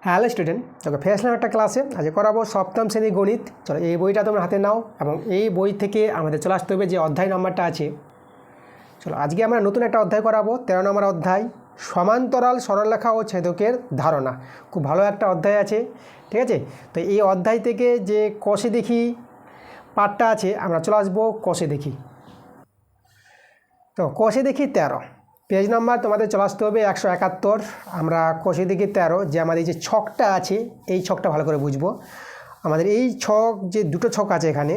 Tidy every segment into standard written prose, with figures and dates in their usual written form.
Hello student, তোকে ফেসলাম একটা ক্লাসে আজ করাবো সপ্তম শ্রেণী গণিত। চলো এই বইটা তোমরা হাতে নাও এবং এই বই থেকে আমাদের চলে আসতে হবে যে অধ্যায় নাম্বারটা আছে। চলো আজকে আমরা নতুন একটা অধ্যায় করাবো, 13 নম্বর অধ্যায়, সমান্তরাল সরলরেখা ও ছেদকের ধারণা। খুব ভালো একটা অধ্যায় আছে, ঠিক আছে। তো এই অধ্যায় থেকে যে কষে দেখি পার্টটা আছে, আমরা চলে আসবো কষে দেখি। তো কষে দেখি 13 পেজ নাম্বার তোমাদের চলে আসতে হবে 171। আমরা কষে দেখি 13 যে আমাদের যে ছকটা আছে এই ছকটা ভালো করে বুঝবো। আমাদের এই ছক যে দুটো ছক আছে এখানে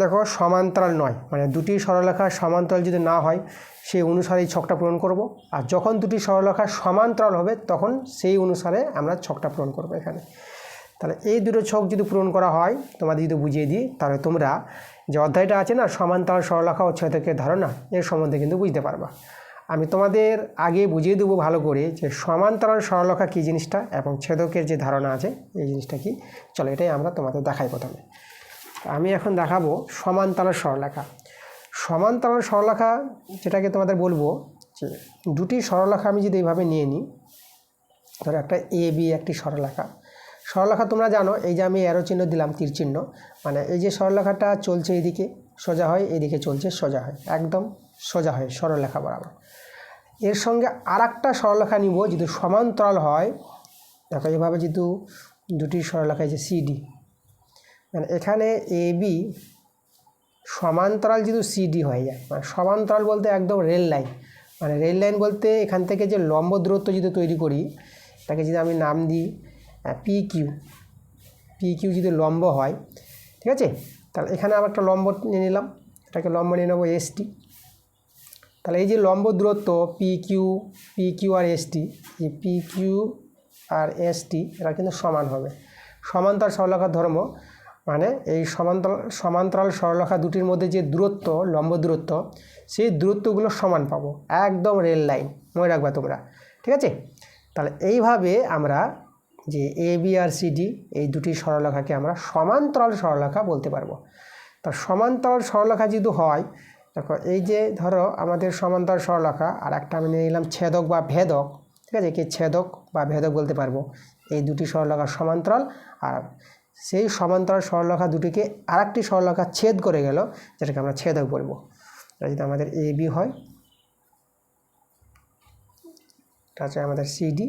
দেখো সমান্তরাল নয়, মানে দুটি সরলরেখা সমান্তরাল যদি না হয় সেই অনুসারে এই ছকটা পূরণ করব। আর যখন দুটি সরলরেখা সমান্তরাল হবে তখন সেই অনুসারে আমরা ছকটা পূরণ করব এখানে। তাহলে এই দুটো ছক যদি পূরণ করা হয়, তোমাদের যদি বুঝিয়ে দিই, তাহলে তোমরা যে অধ্যায়টা আছে না সমান্তরাল সরলরেখা ও ছেদকের ধারণা, এর সম্বন্ধে কিন্তু বুঝতে পারবা। আমি তোমাদের আগে বুঝিয়ে দেবো ভালো করে যে সমান্তরাল সরলরেখা কী জিনিসটা এবং ছেদকের যে ধারণা আছে এই জিনিসটা কি। চলো এটাই আমরা তোমাদের দেখাই প্রথমে। আমি এখন দেখাবো সমান্তরাল সরলরেখা। সমান্তরাল সরলরেখা যেটাকে তোমাদের বলবো যে দুটি সরলরেখা আমি যদি এইভাবে নিয়ে নিই, ধরো একটা এ বি একটি সরলরেখা। সরলরেখা তোমরা জানো, এই যে আমি অ্যারো চিহ্ন দিলাম, তীর চিহ্ন, মানে এই যে সরলরেখাটা চলছে এইদিকে সোজা হয়, এইদিকে চলছে সোজা হয়, একদম সোজা হয় সরলরেখা বরাবর। এর সঙ্গে আর একটা সরলরেখা নিব যদি সমান্তরাল হয়। দেখো এইভাবে যদি দুটি সরলরেখা যে সিডি, মানে এখানে এ বি সমান্তরাল যদি সিডি হয়ে যায়, মানে সমান্তরাল বলতে একদম রেল লাইন, মানে রেল লাইন বলতে এখান থেকে যে লম্ব দূরত্ব যদি তৈরি করি, তাকে যদি আমি নাম দিই পি কিউ যদি লম্ব হয়, ঠিক আছে। তাহলে এখানে আবার একটা লম্ব নিয়ে নিলাম, এটাকে লম্ব নিয়ে নেবো এসটি। তাহলে এই যে লম্ব দূরত্ব পি কিউ আর এসটি, এই পি কিউ আর এসটি এরা কিন্তু সমান হবে। সমান্তরাল সরলরেখার ধর্ম মানে এই সমান্তরাল সরলরেখা দুটির মধ্যে যে দূরত্ব, লম্ব দূরত্ব, সেই দূরত্বগুলো সমান পাবো, একদম রেল লাইন, মনে রাখবা তোমরা, ঠিক আছে। তাহলে এইভাবে আমরা যে এ বি আর সিডি এই দুটি সরলরেখাকে আমরা সমান্তরাল সরলরেখা বলতে পারবো। তা সমান্তরাল সরলরেখা যদি হয়, দেখো এই যে ধরো আমাদের সমান্তরাল সরলরেখা, আর একটা আমি নিয়ে নিলাম ছেদক বা ভেদক, ঠিক আছে, কি ছেদক বা ভেদক বলতে পারবো। এই দুটি সরলরেখা সমান্তরাল, আর সেই সমান্তরাল সরলরেখা দুটিকে আরেকটি সরলরেখা ছেদ করে গেল, যেটাকে আমরা ছেদক বলবো। এটা যদি আমাদের এ বি হয়, এটা হচ্ছে আমাদের সিডি,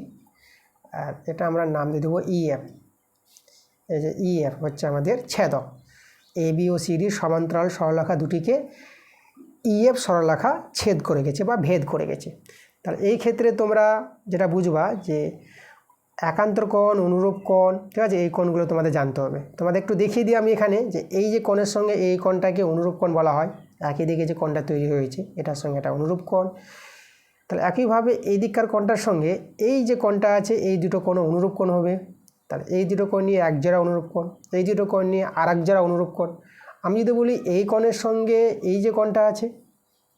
আর এটা আমরা নাম দিয়ে দেবো ইএফ। এই যে ইএফ হচ্ছে আমাদের ছেদক। এ বি ও সিডির সমান্তরাল সরলরেখা দুটিকে ইএফ সরলরেখা ছেদ করে গেছে বা ভেদ করে গেছে। তাহলে এই ক্ষেত্রে তোমরা যেটা বুঝবা যে একান্তর কোণ, অনুরূপ কোণ, ঠিক আছে, এই কোণগুলো তোমাদের জানতে হবে। তোমাদের একটু দেখিয়ে দিই আমি এখানে যে এই যে কোণের সঙ্গে এই কোণটাকে অনুরূপ কোণ বলা হয়। একই দিকে যে কোণটা তৈরি হয়েছে এটার সঙ্গে এটা অনুরূপ কোণ। তাহলে একইভাবে এই দিককার কোণটার সঙ্গে এই যে কোণটা আছে এই দুটো কোণ অনুরূপ কোণ হবে। তাহলে এই দুটো কোণ নিয়ে এক জোড়া অনুরূপ কোণ, এই দুটো কোণ নিয়ে আর এক জোড়া অনুরূপ কোণ। আমি যদি বলি এই কোণের সঙ্গে এই যে কোণটা আছে,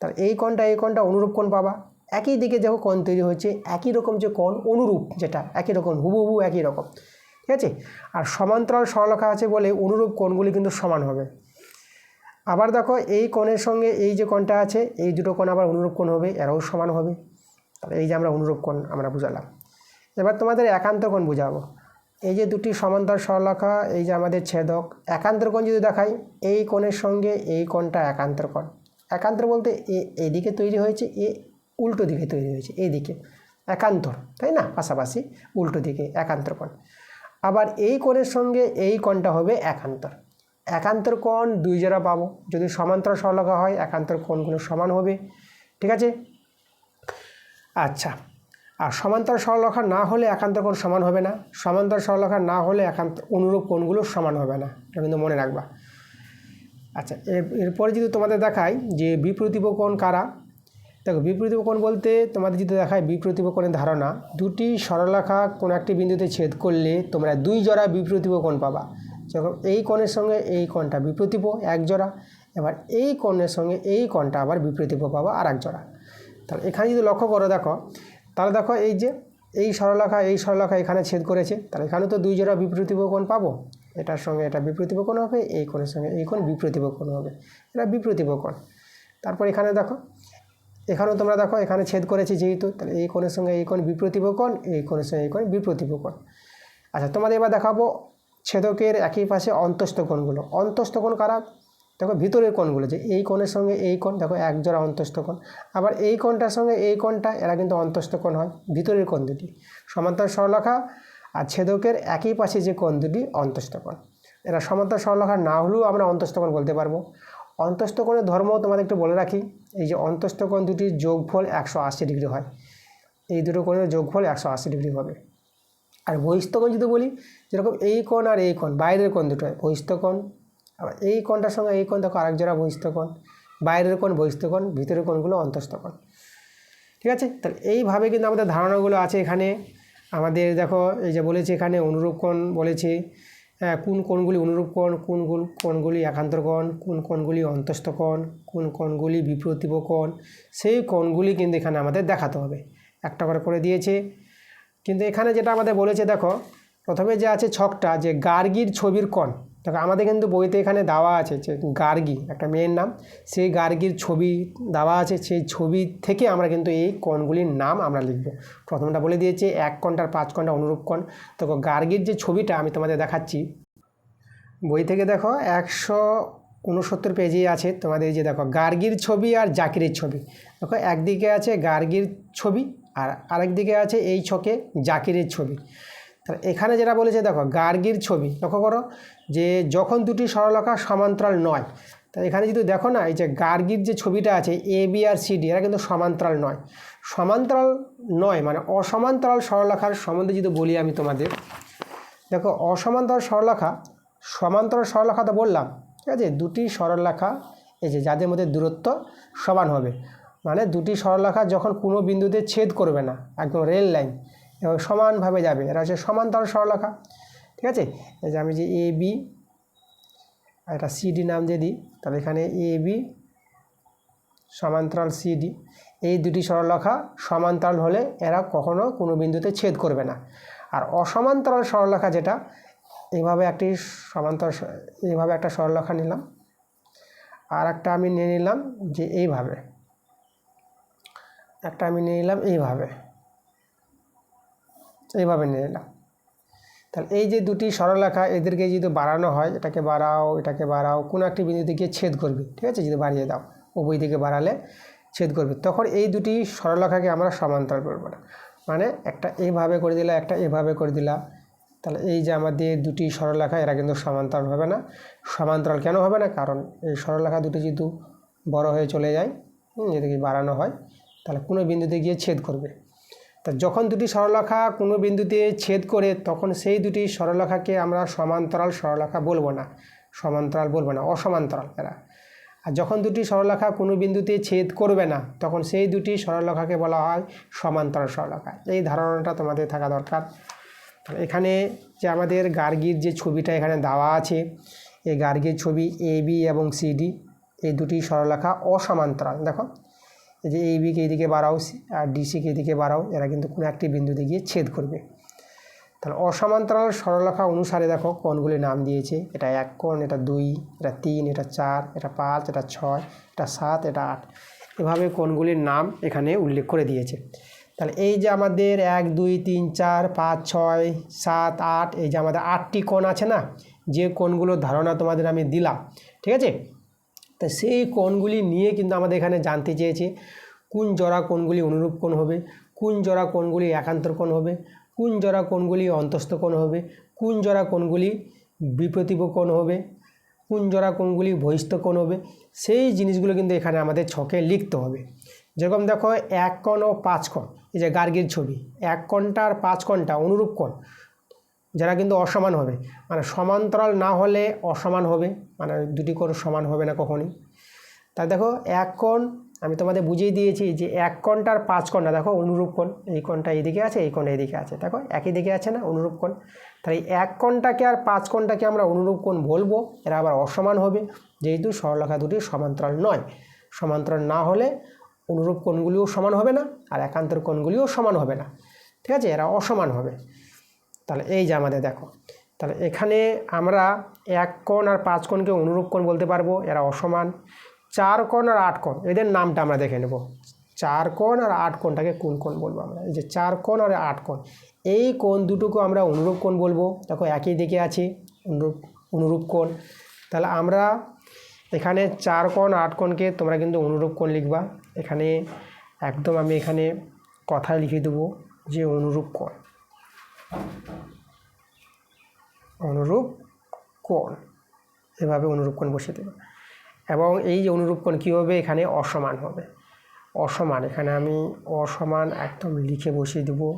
তাহলে এই কোণটা অনুরূপ কোণ পাবা। একই দিকে দেখো কোণ তৈরি হচ্ছে, একই রকম যে কোণ অনুরূপ, যেটা একই রকম হুবহু একই রকম, ঠিক আছে। আর সমান্তরাল সরলরেখা আছে বলে অনুরূপ কোণগুলি কিন্তু সমান হবে। আবার দেখো এই কোণের সঙ্গে এই যে কোণটা আছে এই দুটো কোণ আবার অনুরূপ কোণ হবে, এরাও সমান হবে। তাহলে এই যে আমরা অনুরূপ কোণ আমরা বুঝালাম। এবার তোমাদের একান্তর কোণ বুঝাবো। এই যে দুটি সমান্তরাল সরলরেখা, এই যে আমাদের ছেদক, একান্তর কোণ যদি দেখাই, এই কোণের সঙ্গে এই কোণটা একান্তর কোণ। একান্তর বলতে এদিকে তৈরি হয়েছে, উল্টো দিকে তৈরি হয়েছে, এইদিকে একান্তর, তাই না, পাশাপাশি উল্টো দিকে একান্তর কোণ। আবার এই কোণের সঙ্গে এই কোণটা হবে একান্তর। একান্তর কোণ দুই জোড়া পাবো, যদি সমান্তরাল সরলরেখা হয় একান্তর কোণগুলো সমান হবে, ঠিক আছে। আচ্ছা, আর সমান্তরাল সরলরেখা না হলে একান্তর কোণ সমান হবে না, সমান্তরাল সরলরেখা না হলে অনুরূপ কোণগুলো সমান হবে না, এটা কিন্তু মনে রাখবা। আচ্ছা, এরপরে যদি তোমাদের দেখায় যে বিপ্রতীপ কোণ কারা, দেখো বিপ্রতীপ কোণ বলতে তোমাদের যদি দেখায় বিপ্রতীপ কোণের ধারণা, দুটি সরলরেখা কোনো একটি বিন্দুতে ছেদ করলে তোমরা দুই জোড়া বিপ্রতীপ কোণ পাবা। যখন এই কোণের সঙ্গে এই কোণটা বিপ্রতীপ এক জোড়া, এবার এই কোণের সঙ্গে এই কোণটা আবার বিপ্রতীপ পাবা আর এক জোড়া। তাহলে এখানে যদি লক্ষ্য করো দেখো, তাহলে দেখো এই যে এই সরলরেখা এখানে ছেদ করেছে, তাহলে এখানে তো দুই জোড়া বিপ্রতীপ কোণ পাবো, এটার সঙ্গে এটা বিপ্রতীপ কোণ হবে, এই কোণের সঙ্গে এই কোণ বিপ্রতীপ কোণ হবে, এটা বিপ্রতীপ কোণ। তারপর এখানে দেখো, এখানেও তোমরা দেখো এখানে ছেদ করেছে যেহেতু, তাহলে এই কোণের সঙ্গে এই কোণ বিপ্রতীপ কোণ, এই কোণের সঙ্গে এই কোণ বিপ্রতীপ কোণ। আচ্ছা, তোমাদের এবার দেখাবো ছেদকের একই পাশে অন্তস্থ কোণগুলো। অন্তস্থ কোণ কারা? দেখো ভিতরের কোণগুলো, যে এই কোণের সঙ্গে এই কোণ, দেখো এক জোড়া অন্তস্থ কোণ। আবার এই কোণটার সঙ্গে এই কোণটা, এরা কিন্তু অন্তস্থ কোণ হয়, ভিতরের কোণ দুটি। সমান্তরাল সরলরেখা আর ছেদকের একই পাশে যে কোণ দুটি অন্তস্থ কোণ। এরা সমান্তরাল সরলরেখা না হলেও আমরা অন্তস্থ কোণ বলতে পারবো। অন্তস্থ কোণের ধর্ম তোমাদের একটু বলে রাখি, এই যে অন্তস্থ কোণ দুটির যোগফল 180 ডিগ্রি হয়। এই দুটো কোণের যোগফল 180 ডিগ্রি হবে। আর বহিস্থ কোণ যদি বলি, যেরকম এই কোণ আর এই কোণ, বাইরের কোণ দুটো বহিস্থ কোণ। আবার এই কোণটার সঙ্গে এই কোণ, দেখো আরেক জোড়া বহিস্থ কোণ। বাইরের কোণ বহিস্থ কোণ, ভিতরের কোণগুলো অন্তস্থ কোণ। ঠিক আছে, তাহলে এইভাবে কিন্তু আমাদের ধারণাগুলো আছে এখানে। আমাদের দেখো এই যে বলেছে এখানে অনুরূপ কোণ বলেছে, কোন কোণগুলি অনুরূপ কোণ, কোন কোণগুলি একান্তর কোণ, কোন কোণগুলি অন্তস্থ কোণ, কোন কোণগুলি বিপ্রতিভ কোণ, সেই কোণগুলি কিন্তু এখানে আমাদের দেখাতে হবে। একটা করে দিয়েছে। কিন্তু এখানে যেটা আমাদের বলেছে, দেখো প্রথমে যে আছে ছকটা, যে গার্গীর ছবির কোণ। দেখো আমাদের কিন্তু বইতে এখানে দেওয়া আছে যে গার্গী একটা মেয়ের নাম, সেই গার্গীর ছবি দেওয়া আছে। সেই ছবি থেকে আমরা কিন্তু এই কোণগুলির নাম আমরা লিখব। প্রথমটা বলে দিয়েছে 1 কোণটার 5 কোণটা অনুরূপ কোণ। দেখো গার্গীর যে ছবিটা আমি তোমাদের দেখাচ্ছি বই থেকে, দেখো 169 পেজেই আছে তোমাদের। এই যে দেখো গার্গীর ছবি আর জাকিরের ছবি। দেখো একদিকে আছে গার্গীর ছবি আর আরেক দিকে আছে এই ছকে জাকিরের ছবি। তাহলে এখানে যেটা বলেছে, দেখো গার্গীর ছবি লক্ষ্য করো, যে যখন দুটি সরলরেখা সমান্তরাল নয়। তা এখানে যদি দেখো না, এই যে গার্গীর যে ছবিটা আছে A B R C D, এরা কিন্তু সমান্তরাল নয়। সমান্তরাল নয় মানে অসমান্তরাল সরলরেখার সম্বন্ধে যদি বলি আমি তোমাদের, দেখো অসমান্তরাল সরলরেখা, সমান্তরাল সরলরেখা তো বললাম, ঠিক আছে, দুটি সরলরেখা এই যে যাদের মধ্যে দূরত্ব সমান হবে, মানে দুটি সরলরেখা যখন কোনো বিন্দুতে ছেদ করবে না, একদম রেল লাইন এবং সমানভাবে যাবে, এরা হচ্ছে সমান্তরাল সরলরেখা। ঠিক আছে, এই যে আমি যে এ বি এটা সিডি নাম দিয়ে দিই, তাহলে এখানে এ বি সমান্তরাল সিডি, এই দুটি সরলরেখা সমান্তরাল হলে এরা কখনো কোনো বিন্দুতে ছেদ করবে না। আর অসমান্তরাল সরলরেখা যেটা, এইভাবে একটি সমান্তরাল, এইভাবে একটা সরলরেখা নিলাম, আর একটা আমি নিয়ে নিলাম যে এইভাবে, একটা আমি নিয়ে নিলাম এইভাবে নিয়ে নিলাম। তাহলে এই যে দুটি সরলরেখা, এদেরকে যদি বাড়ানো হয়, এটাকে বাড়াও, কোনো একটি বিন্দুতে গিয়ে ছেদ করবে। ঠিক আছে, যদি বাড়িয়ে দাও, উভয় দিকে বাড়ালে ছেদ করবে, তখন এই দুটি সরলরেখাকে আমরা সমান্তরাল করব না। মানে একটা এইভাবে করে দিলা, একটা এভাবে করে দিলা, তাহলে এই যে আমাদের দুটি সরলরেখা, এরা কিন্তু সমান্তরাল হবে না। সমান্তরাল কেন হবে না? কারণ এই সরলরেখা দুটি যেহেতু বড় হয়ে চলে যায়, এদিকে বাড়ানো হয়, তাহলে কোনো বিন্দুতে গিয়ে ছেদ করবে। তা যখন দুটি সরলরেখা কোনো বিন্দুতে ছেদ করে, তখন সেই দুটি সরলরেখাকে আমরা সমান্তরাল সরলরেখা বলবো না, অসমান্তরাল এরা। আর যখন দুটি সরলরেখা কোনো বিন্দুতে ছেদ করবে না, তখন সেই দুটি সরলরেখাকে বলা হয় সমান্তরাল সরলরেখা। এই ধারণাটা তোমাদের থাকা দরকার। এখানে যে আমাদের গার্গীর যে ছবিটা এখানে দেওয়া আছে, এই গার্গীর ছবি এ বি এবং সিডি, এই দুটি সরলরেখা অসমান্তরাল। দেখো এই যে এই বিকে এইদিকে বাড়াও আর ডিসিকে এদিকে বাড়াও, এরা কিন্তু কোনো একটি বিন্দুতে গিয়ে ছেদ করবে। তাহলে অসমান্তরাল সরলরেখা অনুসারে দেখো কোণগুলির নাম দিয়েছে, এটা 1 কোণ, এটা 2, এটা 3, এটা 4, এটা 5, এটা 6, এটা 7, এটা 8, এভাবে কোণগুলির নাম এখানে উল্লেখ করে দিয়েছে। তাহলে এই যে আমাদের 1 2 3 4 5 6 7 8, এই যে আমাদের 8টি কোণ আছে না, যে কোণগুলোর ধারণা তোমাদের আমি দিলাম, ঠিক আছে। তো সেই কোণগুলি নিয়ে কিন্তু আমাদের এখানে জানতে চেয়েছে কোন জোড়া কোণগুলি অনুরূপ কোণ হবে, কোন জোড়া কোণগুলি একান্তর কোণ হবে, কোন জোড়া কোণগুলি অন্তস্থ কোণ হবে, কোন জোড়া কোণগুলি বিপ্রতিভ কোণ হবে, কোন জোড়া কোণগুলি বহিস্থ কোণ হবে, সেই জিনিসগুলো কিন্তু এখানে আমাদের ছকে লিখতে হবে। যেরকম দেখো 1 কোণ ও 5 কোণ, এই যে গার্গীর ছবি, 1 কোণটা আর 5 কোণটা অনুরূপ কোণ, যারা কিন্তু অসমান হবে, মানে সমান্তরাল না হলে অসমান হবে, মানে দুটি কোণ সমান হবে না কখনই। তা দেখো 1 কোণ আমি তোমাদের বুঝিয়ে দিয়েছি, যে 1 কোণটা আর 5 কোণটা দেখো অনুরূপ কোণ, এই কোণটা এইদিকে আছে, এই কোণটা এইদিকে আছে, দেখো একই দিকে আছে না, অনুরূপ কোণ। তাহলে 1 কোণটাকে আর 5 কোণটাকে আমরা অনুরূপ কোণ বলবো, এরা আবার অসমান হবে, যেহেতু সরলরেখা দুটি সমান্তরাল নয়। সমান্তরাল না হলে অনুরূপ কোণগুলিও সমান হবে না, আর একান্তর কোণগুলিও সমান হবে না, ঠিক আছে, এরা অসমান হবে। তাহলে এই যে আমাদের দেখো, তাহলে এখানে আমরা 1 কোণ আর 5 কোণকে অনুরূপ কোণ বলতে পারবো, এরা অসমান। 4 কোণ আর 8 কোণ, এদের নামটা আমরা দেখে নেব। 4 কোণ আর 8 কোণটাকে কোন কোণ বলবো আমরা? এই যে 4 কোণ আর 8 কোণ, এই কোণ দুটোকে আমরা অনুরূপ কোণ বলবো। দেখো একই দিকে আছে অনুরূপ কোণ। তাহলে আমরা এখানে 4 কোণ 8 কোণকে তোমরা কিন্তু অনুরূপ কোণ লিখবা। এখানে একদম আমি এখানে কথায় লিখে দেবো যে অনুরূপ কোণ, অনুরূপ কোণ, এভাবে অনুরূপ কোণ বসিয়ে দেবে। এবং এই যে অনুরূপ কোণ কী হবে? এখানে অসমান হবে। অসমান, এখানে আমি অসমান একদম লিখে বসিয়ে দেবো।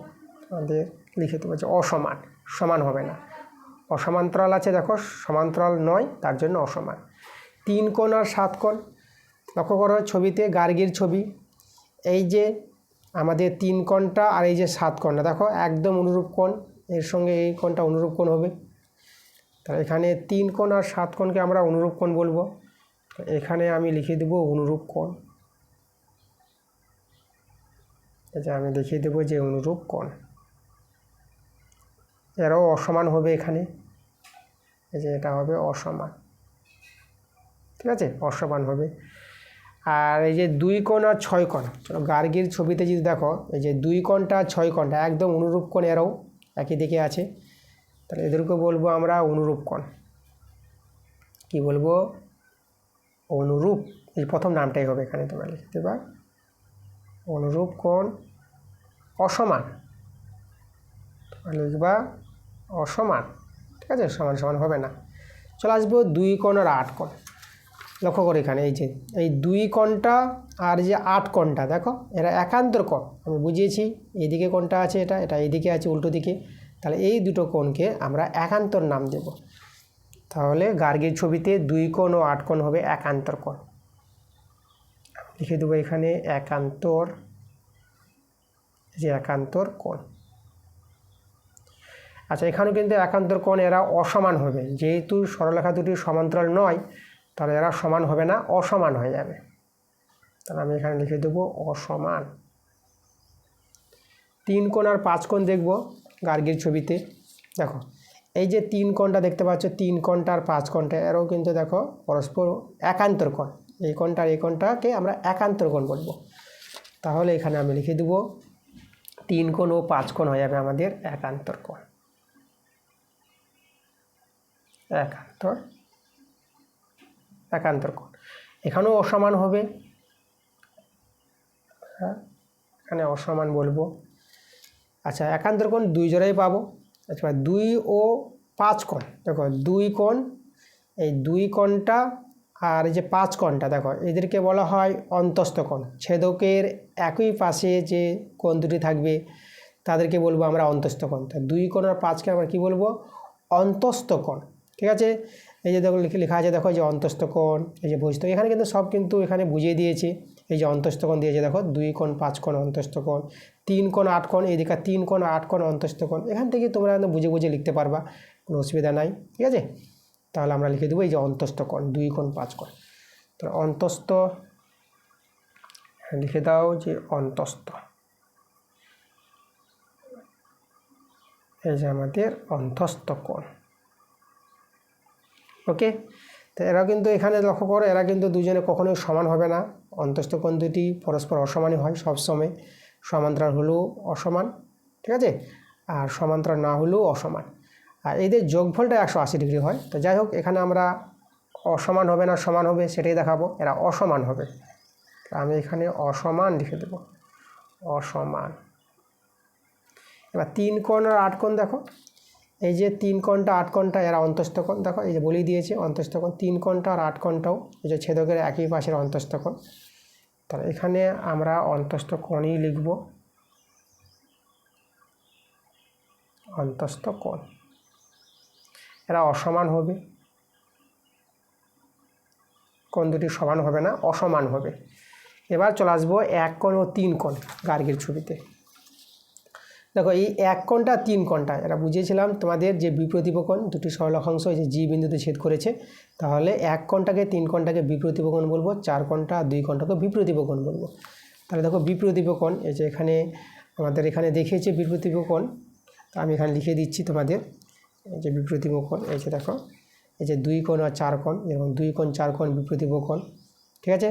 আমাদের লিখে দেবো যে অসমান, সমান হবে না। অসমান্তরাল আছে, দেখো সমান্তরাল নয়, তার জন্য অসমান। 3 কোণ আর 7 কোণ, লক্ষ্য করো ছবিতে, গার্গীর ছবি। এই যে আমাদের 3 কোণটা আর এই যে 7 কোণটা, দেখো একদম অনুরূপ কোণ, এর সঙ্গে এই কোণটা অনুরূপ কোণ হবে। তাহলে এখানে 3 কোণ আর 7 কোণকে আমরা অনুরূপ কোণ বলবো। এখানে আমি লিখে দেবো অনুরূপ কোণ। এই যে আমি দেখিয়ে দেবো যে অনুরূপ কোণ। এরাও অসমান হবে এখানে, এই যে এটা হবে অসমান, ঠিক আছে, অসমান হবে। আর এই যে 2 কোণ আর 6 কোণ, চলো গার্গীর ছবিতে যদি দেখো, এই যে 2 কোণটা 6 কোণটা একদম অনুরূপ কোণ, এরাও একই দিকে আছে। তাহলে এদেরকে বলবো আমরা অনুরূপ কোণ। কি বলবো? অনুরূপ, এই প্রথম নামটাই হবে এখানে, তোমরা লিখতে পারো অনুরূপ কোণ। অসমান লিখবা অসমান, ঠিক আছে, সমান সমান হবে না। চলে আসবো 2 কোণ আর 8 কোণ। লক্ষ্য করে এখানে এই যে এই 2 কোণটা আর যে 8 কোণটা, দেখো এরা একান্তর কোণ। আমি বুঝিয়েছি, এইদিকে কোণটা আছে, এটা এইদিকে আছে উল্টো দিকে। তাহলে এই দুটো কোণকে আমরা একান্তর নাম দেব। তাহলে গার্গীর ছবিতে 2 কোণ ও 8 কোণ হবে একান্তর কোণ। লিখে দেবো এখানে একান্তর, যে একান্তর কোণ। আচ্ছা, এখানেও কিন্তু একান্তর কোণ, এরা অসমান হবে। যেহেতু সরলরেখা দুটি সমান্তরাল নয়, তাহলে এরা সমান হবে না, অসমান হয়ে যাবে। তাহলে আমি এখানে লিখে দেবো অসমান। 3 কোণ আর 5 কোণ দেখব গার্গীর ছবিতে। দেখো এই যে 3 কোণটা দেখতে পাচ্ছ, 3 কোণটা আর 5 কোণটা, এরাও কিন্তু দেখো পরস্পর একান্তর কোণ। এই কোণটা আর এই কোণটাকে আমরা একান্তর কোণ বলবো। তাহলে এখানে আমি লিখে দেবো 3 কোণ ও 5 কোণ হয়ে যাবে আমাদের একান্তর কোণ। একান্তর কোণ। এখানেও অসমান হবে, হ্যাঁ এখানে অসমান বলবো। আচ্ছা, একান্তর কোণ 2 জোড়াই পাবো। আচ্ছা, 2 ও 5 কোণ, দেখো 2 কোণ, এই 2 কোণটা আর এই যে 5 কোণটা, দেখো এদেরকে বলা হয় অন্তস্থ কোণ। ছেদকের একই পাশে যে কোণ দুটি থাকবে তাদেরকে বলবো আমরা অন্তস্থ কোণ। তা 2 কোণ আর 5কে আমরা কী বলবো? অন্তস্থ কোণ, ঠিক আছে। এই যে দেখো লেখা আছে, দেখো এই যে অন্তস্থ কোণ, এই যে ভুজস্থ, এখানে কিন্তু সব কিন্তু এখানে বুঝিয়ে দিয়েছে। এই যে অন্তস্থ কোণ দিয়েছে, দেখো 2 কোণ 5 কোণ অন্তস্থ কোণ, 3 কোণ 8 কোণ, এদিকে 3 কোণ 8 কোণ অন্তস্থ কোণ। এখান থেকে তোমরা বুঝে বুঝে লিখতে পারবা, কোনো অসুবিধা নাই, ঠিক আছে। তাহলে আমরা লিখে দেবো এই যে অন্তস্থ কোণ, 2 কোণ 5 কোণ। তো অন্তস্থ লিখে দাও যে অন্তস্থ, এই যে আমাদের অন্তস্থ কোণ। ওকে, তো এরা কিন্তু এখানে লক্ষ্য করো, এরা কিন্তু দুজনে কখনোই সমান হবে না। অন্তস্থ কোণ দুটি পরস্পর অসমানই হয় সবসময়। সমান্তরাল হলেও অসমান, ঠিক আছে, আর সমান্তরাল না হলেও অসমান। আর এদের যোগফলটা 180 ডিগ্রি হয়। তো যাই হোক, এখানে আমরা অসমান হবে না সমান হবে সেটাই দেখাবো। এরা অসমান হবে, আমি এখানে অসমান লিখে দেব, অসমান। এবার 3 কোণ আর 8 কোণ, দেখো এই যে 3 কোণটা 8 কোণটা এরা অন্তস্থ কোণ। দেখো এই যে বলেই দিয়েছে অন্তস্থ কোণ। 3 কোণটা আর 8 কোণটাও এই যে ছেদকের একই পাশের অন্তস্থ কোণ। তাহলে এখানে আমরা অন্তস্থ কোণই লিখব, অন্তস্থ কোণ। এরা অসমান হবে, কোণ দুটি সমান হবে না, অসমান হবে। এবার চলে আসবো 1 কোণ ও 3 কোণ গার্গীর ছবিতে। দেখো এই 1 কোণটা 3 কোণটা, এরা বুঝিয়েছিলাম তোমাদের যে বিপ্রতীপ কোণ, দুটি সরলরেখাংশ এই যে জি বিন্দুতে ছেদ করেছে। তাহলে 1 কোণটাকে 3 কোণটাকে বিপ্রতীপ কোণ বলবো, 4 কোণটা 2 কোণটাকে বিপ্রতীপ কোণ বলবো। তাহলে দেখো বিপ্রতীপ কোণ, এই যে এখানে আমাদের এখানে দেখিয়েছে বিপ্রতীপ কোণ, তো আমি এখানে লিখে দিচ্ছি তোমাদের। এই যে বিপ্রতীপ কোণ, এই যে দেখো এই যে 2 কোণ আর 4 কোণ, এবং 2 কোণ 4 কোণ বিপ্রতীপ কোণ, ঠিক আছে।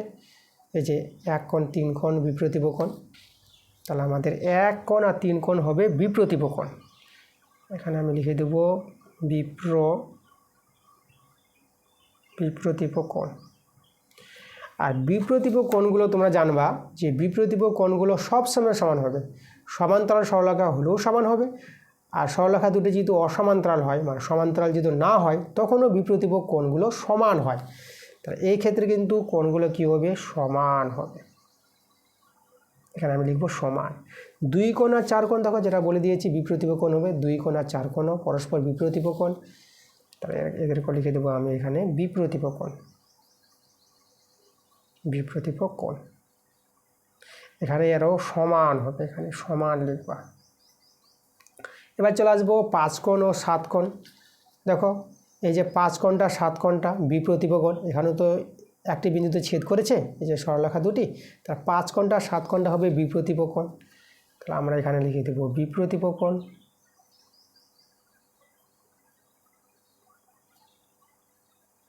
এই যে 1 কোণ 3 কোণ বিপ্রতীপ কোণ, তাহলে আমাদের 1 কোণ আর 3 কোণ হবে বিপ্রতীপ কোণ। এখানে আমি লিখে দেব বিপ্রতীপ কোণ। আর বিপ্রতীপ কোণগুলো তোমরা জানবা যে বিপ্রতীপ কোণগুলো সবসময় সমান হবে, সমান্তরাল সরলরেখা হলেও সমান হবে, আর সরলরেখা দুটি যেহেতু অসমান্তরাল হয় মানে সমান্তরাল যদি না হয় তখনও বিপ্রতীপ কোণগুলো সমান হয়। তাহলে এই ক্ষেত্রে কিন্তু কোণগুলো কী হবে, সমান হবে। এখানে আমি লিখব সমান। 2 কোণ আর 4 কোণ দেখো যেটা বলে দিয়েছি বিপ্রতীপ কোণ হবে, 2 কোণ আর 4 কোণও পরস্পর বিপ্রতীপ কোণ। তাহলে এদেরকে লিখে দেবো আমি এখানে বিপ্রতীপ কোণ, বিপ্রতীপ কোণ। এখানে এরও সমান হবে, এখানে সমান লিখবা। এবার চলে আসবো 5 কোণ ও 7 কোণ। দেখো এই যে 5 কোণটা 7 কোণটা বিপ্রতীপ কোণ, এখানেও তো একটি বিন্দুতে ছেদ করেছে এই যে সরলরেখা দুটি, তার 5 কোণটা 7 কোণটা হবে বিপ্রতীপ কোণ। তাহলে আমরা এখানে লিখে দেব বিপ্রতীপ কোণ।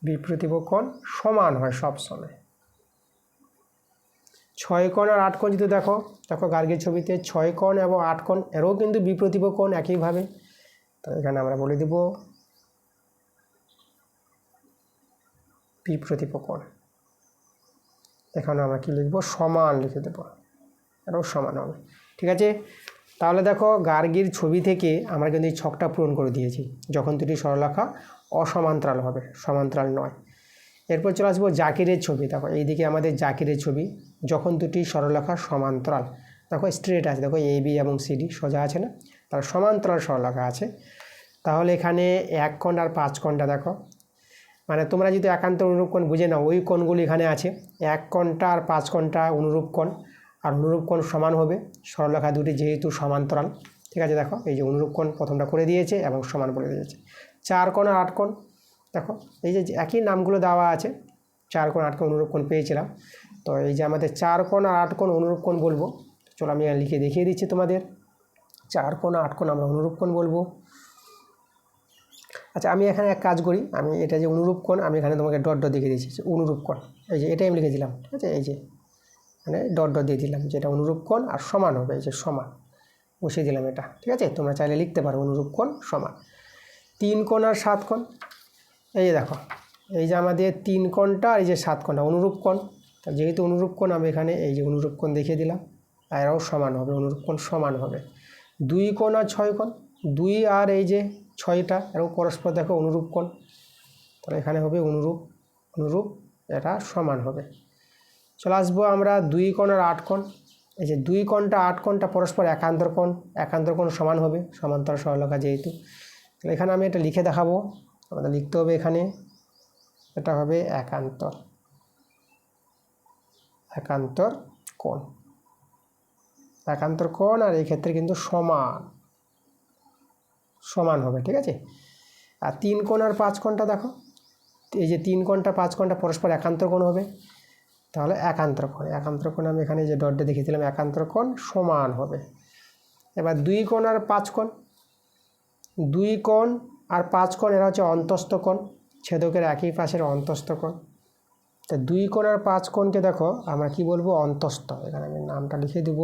বিপ্রতীপ কোণ সমান হয় সবসময়। 6 কোণ আর 8 কোণ যদি দেখো গার্গের ছবিতে 6 কোণ এবং 8 কোণ এরও কিন্তু বিপ্রতীপ কোণ একইভাবে। তো এখানে আমরা বলে দেব বিপ্রতীপ কোণ। এখানে আমরা কি লিখব, সমান লিখে দেব, এরও সমান হবে। ঠিক আছে, তাহলে দেখো গার্গের ছবি থেকে আমরা কিন্তু এই ছকটা পূরণ করে দিয়েছি যখন দুটি সরলরেখা অসমান্তরাল হবে, সমান্তরাল নয়। এরপর চলে আসবো জাকিরের ছবি। দেখো এইদিকে আমাদের জাকিরের ছবি, যখন দুটি সরলরেখা সমান্তরাল, দেখো স্ট্রেট আছে, দেখো এ বি এবং সিডি সোজা আছে না, তার সমান্তরাল সরলরেখা আছে। তাহলে এখানে 1 কোণ আর 5 কোণটা দেখো, মানে তোমরা যদি একান্ত অনুরূপ কোণ বুঝে নাও ওই কোণগুলি এখানে আছে। 1 কোণটা আর 5 কোণটা অনুরূপ কোণ, আর অনুরূপ কোণ সমান হবে সরলরেখা দুটি যেহেতু সমান্তরাল। ঠিক আছে, দেখো এই যে অনুরূপ কোণ প্রথমটা করে দিয়েছে এবং সমান বলে দিয়েছে। 4 কোণ আর 8 কোণ, দেখো এই যে একই নামগুলো দেওয়া আছে, 4 কোণ 8 কোণ অনুরূপ কোণ পেয়েছিলাম। তো এই যে আমাদের 4 কোণ আর 8 কোণ অনুরূপ কোণ বলবো, চলো আমি লিখে দেখিয়ে দিচ্ছি তোমাদের। 4 কোণ আর 8 কোণ আমরা অনুরূপ কোণ বলবো। আচ্ছা আমি এখানে এক কাজ করি, আমি এটা যে অনুরূপ কোণ আমি এখানে তোমাকে ডট ডট দেখিয়ে দিচ্ছি, অনুরূপ কোণ এই যে এটাই আমি লিখে দিলাম। ঠিক আছে, এই যে মানে ডট ডট দিয়ে দিলাম যেটা অনুরূপ কোণ আর সমান হবে, এই যে সমান বসিয়ে দিলাম এটা। ঠিক আছে, তোমরা চাইলে লিখতে পারো অনুরূপ কোণ সমান। 3 কোণ আর 7 কোণ, এই যে দেখো এই যে আমাদের 3 কোণটা আর এই যে 7 কোণটা অনুরূপ কোণ। তা যেহেতু অনুরূপ কোণ আমি এখানে এই যে অনুরূপ কোণ দেখিয়ে দিলাম, আর এরাও সমান হবে, অনুরূপ কোণ সমান হবে। 2 কোণ আর 6 কোণ, 2 আর এই যে 6টা এরাও পরস্পর দেখো অনুরূপ কোণ, তাহলে এখানে হবে অনুরূপ এটা সমান হবে। চলে আসবো আমরা 2 কোণ আর 8 কোণ, এই যে 2 কোণটা 8 কোণটা পরস্পর একান্তর কোণ সমান হবে, সমান্তরাল সরলরেখা যেহেতু। তাহলে এখানে আমি এটা লিখে দেখাবো, আমাদের লিখতে হবে এখানে এটা হবে একান্তর কোণ, একান্তর কোণ, আর এই ক্ষেত্রে কিন্তু সমান হবে। ঠিক আছে, আর 3 কোণ আর 5 কোণটা দেখো, এই যে 3 কোণটা 5 কোণটা পরস্পর একান্তর কোণ হবে, তাহলে একান্তর কোণ আমি এখানে যে ডটটা দেখিয়েছিলাম একান্তর কোণ সমান হবে। এবার 2 কোণ আর 5 কোণ, 2 কোণ আর 5 কোণ এরা হচ্ছে অন্তস্থ কোণ, ছেদকের একই পাশের অন্তস্থ কোণ। তো 2 কোণ আর 5 কোণকে দেখো আমরা কি বলবো, অন্তস্থ। এখানে আমি নামটা লিখে দেব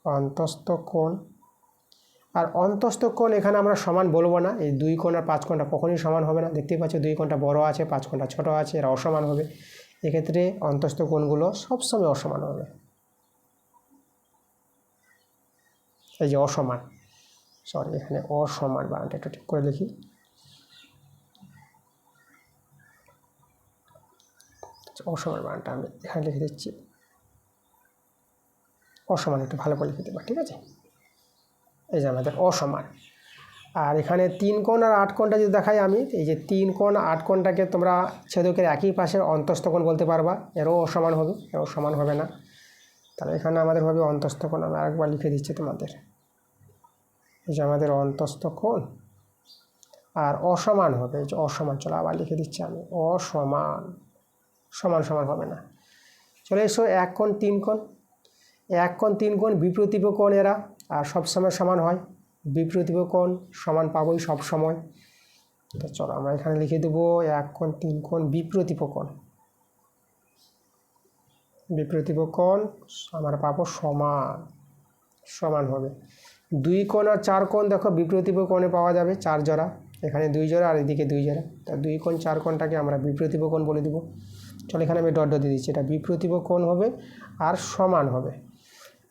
অন্তস্থ কোণ। আর অন্তস্থ কোণ এখানে আমরা সমান বলবো না, এই 2 কোণ আর 5 কোণটা কখনোই সমান হবে না। দেখতেই পাচ্ছ 2 কোণটা বড় আছে, 5 কোণটা ছোট আছে, এরা অসমান হবে। এক্ষেত্রে অন্তস্থ কোণগুলো সবসময় অসমান হবে, এই যে অসমান, সরি এখানে অসমান বানানটা একটু ঠিক করে লিখি। অসমান বানানটা আমি এখানে লিখে দিচ্ছি, অসমান একটু ভালো করে লিখে দেবো। ঠিক আছে, এই যে আমাদের অসমান। আর এখানে 3 কোণ আর 8 কোণটা যদি দেখাই আমি, এই যে 3 কোণ 8 কোণটাকে তোমরা ছেদকের একই পাশের অন্তস্থ কোণ বলতে পারবা, এরও অসমান হবে, এরও সমান হবে না। তাহলে এখানে আমাদের হবে অন্তস্থ কোণ। আমি আরেকবার লিখে দিচ্ছি তোমাদের, এই যে আমাদের অন্তস্থ কোণ আর অসমান হবে, এই যে অসমান। চলো আবার লিখে দিচ্ছি আমি, অসমান, সমান হবে না। চলে এসো 1 কোণ 3 কোণ, 1 কোণ 3 কোণ বিপ্রতীপ কোণ এরা, আর সবসময় সমান হয়, বিপ্রতীপ কোণ সমান পাবোই সব সময়। তো চলো আমরা এখানে লিখে দেবো 1 কোণ 3 কোণ বিপ্রতীপ কোণ। বিপ্রতীপ কোণ আমরা পাবো সমান, সমান হবে। 2 কোণ আর 4 কোণ দেখো বিপ্রতীপ কোণে পাওয়া যাবে 4 জোড়া, এখানে 2 জোড়া আর এদিকে 2 জোড়া, তা 2 কোণ 4 কোণটাকে আমরা বিপ্রতীপ কোণ বলে দেবো। চলো এখানে আমি ডট ডট দিয়ে দিচ্ছি, এটা বিপ্রতীপ কোণ হবে আর সমান হবে।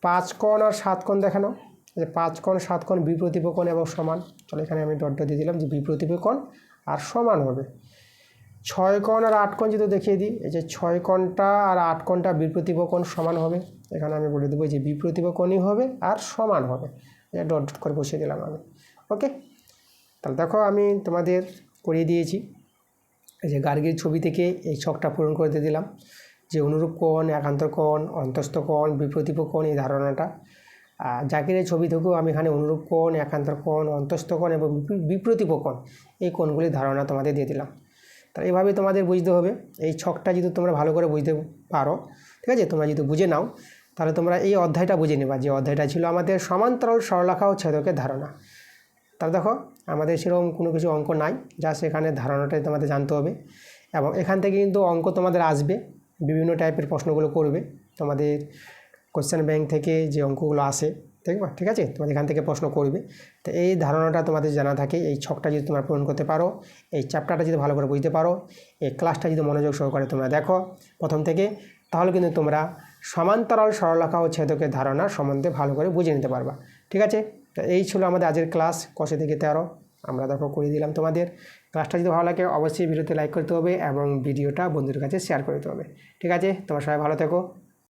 5 কোণ আর 7 কোণ দেখানো, যে 5 কোণ 7 কোণ বিপ্রতীপ কোণ এবং সমান। চলো এখানে আমি ডট ডট দিয়ে দিলাম যে বিপ্রতীপ কোণ আর সমান হবে। 6 কোণ আর 8 কোণ যদি দেখিয়ে দিই, এই যে 6 কোণটা আর 8 কোণটা বিপ্রতীপ কোণ সমান হবে, এখানে আমি বলে দেবো যে বিপ্রতীপ কোণই হবে আর সমান হবে, ডট ডট করে বসিয়ে দিলাম আমি। ওকে, তাহলে দেখো আমি তোমাদের করিয়ে দিয়েছি। এই যে গার্গীর ছবি থেকে এই ছকটা পূরণ করে দিয়ে দিলাম, যে অনুরূপ কোণ, একান্তর কোণ, অন্তস্থ কোণ, বিপ্রতীপ কোণ, এই ধারণাটা। আর জাকিরের ছবি থেকেও আমি এখানে অনুরূপ কোণ, একান্তর কোণ, অন্তস্থ কোণ এবং বিপ্রতীপ কোণ, এই কোণগুলির ধারণা তোমাদের দিয়ে দিলাম। তাহলে এইভাবে তোমাদের বুঝতে হবে। এই ছকটা যদি তোমরা ভালো করে বুঝতে পারো, ঠিক আছে, তোমরা যদি বুঝে নাও, তাহলে তোমরা এই অধ্যায়টা বুঝে নেবা, যে অধ্যায়টা ছিল আমাদের সমান্তরাল সরলরেখা ও ছেদকের ধারণা। তাহলে দেখো আমাদের সেরকম কোনো কিছু অঙ্ক নাই, যা সেখানে ধারণাটাই তোমাদের জানতে হবে। এবং এখান থেকে কিন্তু অঙ্ক তোমাদের আসবে, বিভিন্ন টাইপের প্রশ্নগুলো করবে তোমাদের কোশ্চেন ব্যাংক থেকে যে অঙ্কগুলো আসে, দেখবা, ঠিক আছে, তোমাদের এখান থেকে প্রশ্ন করবে। তো এই ধারণাটা তোমাদের জানা থাকে, এই ছকটা যদি তোমরা পূরণ করতে পারো, এই চ্যাপ্টারটা যদি ভালো করে বুঝতে পারো, এই ক্লাসটা যদি মনোযোগ সহকারে তোমরা দেখো প্রথম থেকে, তাহলে কিন্তু তোমরা সমান্তরাল সরলরেখা ও ছেদকের ধারণা সম্বন্ধে ভালো করে বুঝে নিতে পারবা। ঠিক আছে, তো এই ছিল আমাদের আজকের ক্লাস কষে থেকে 13, আমরা দেখো করে দিলাম তোমাদের। ক্লাসটা যদি ভালো লাগে অবশ্যই ভিডিওতে লাইক করতে হবে এবং ভিডিওটা বন্ধুদের কাছে শেয়ার করতে হবে। ঠিক আছে, তোমরা সবাই ভালো থেকো।